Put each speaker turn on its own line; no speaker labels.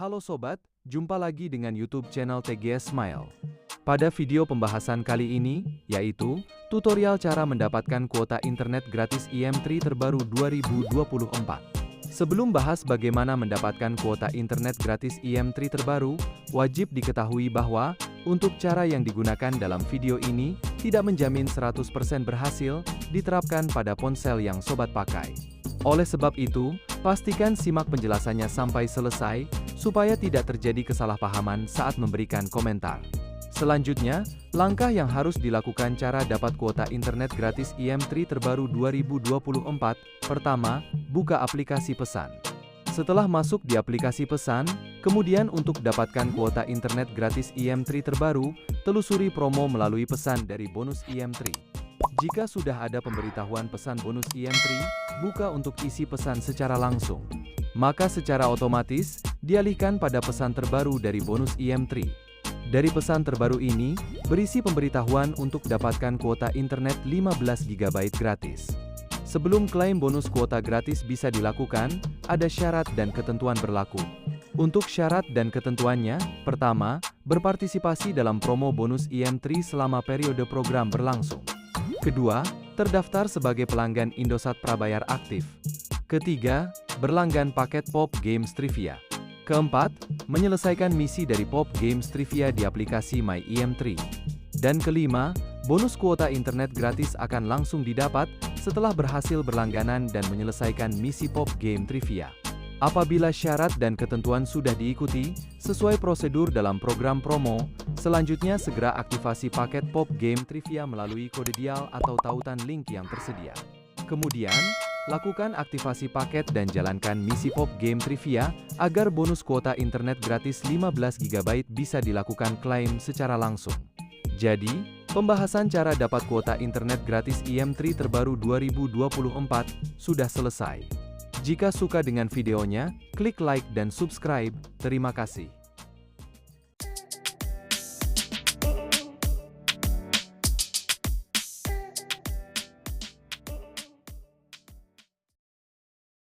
Halo sobat, jumpa lagi dengan YouTube channel TGS Smile. Pada video pembahasan kali ini, yaitu tutorial cara mendapatkan kuota internet gratis IM3 terbaru 2024. Sebelum bahas bagaimana mendapatkan kuota internet gratis IM3 terbaru, wajib diketahui bahwa untuk cara yang digunakan dalam video ini tidak menjamin 100% berhasil diterapkan pada ponsel yang sobat pakai. Oleh sebab itu, pastikan simak penjelasannya sampai selesai, supaya tidak terjadi kesalahpahaman saat memberikan komentar. Selanjutnya, langkah yang harus dilakukan cara dapat kuota internet gratis IM3 terbaru 2024. Pertama, buka aplikasi pesan. Setelah masuk di aplikasi pesan, kemudian untuk dapatkan kuota internet gratis IM3 terbaru, telusuri promo melalui pesan dari bonus IM3. Jika sudah ada pemberitahuan pesan bonus IM3, buka untuk isi pesan secara langsung. Maka secara otomatis, dialihkan pada pesan terbaru dari bonus IM3. Dari pesan terbaru ini, berisi pemberitahuan untuk dapatkan kuota internet 15 GB gratis. Sebelum klaim bonus kuota gratis bisa dilakukan, ada syarat dan ketentuan berlaku. Untuk syarat dan ketentuannya, pertama, berpartisipasi dalam promo bonus IM3 selama periode program berlangsung. Kedua, terdaftar sebagai pelanggan Indosat Prabayar aktif. Ketiga, berlanggan paket Pop Games Trivia. Keempat, menyelesaikan misi dari Pop Games Trivia di aplikasi My IM3. Dan kelima, bonus kuota internet gratis akan langsung didapat setelah berhasil berlangganan dan menyelesaikan misi Pop Game Trivia. Apabila syarat dan ketentuan sudah diikuti, sesuai prosedur dalam program promo, selanjutnya segera aktivasi paket Pop Game Trivia melalui kode dial atau tautan link yang tersedia. Kemudian, lakukan aktivasi paket dan jalankan misi Pop Game Trivia, agar bonus kuota internet gratis 15 GB bisa dilakukan klaim secara langsung. Jadi, pembahasan cara dapat kuota internet gratis IM3 terbaru 2024 sudah selesai. Jika suka dengan videonya, klik like dan subscribe. Terima kasih.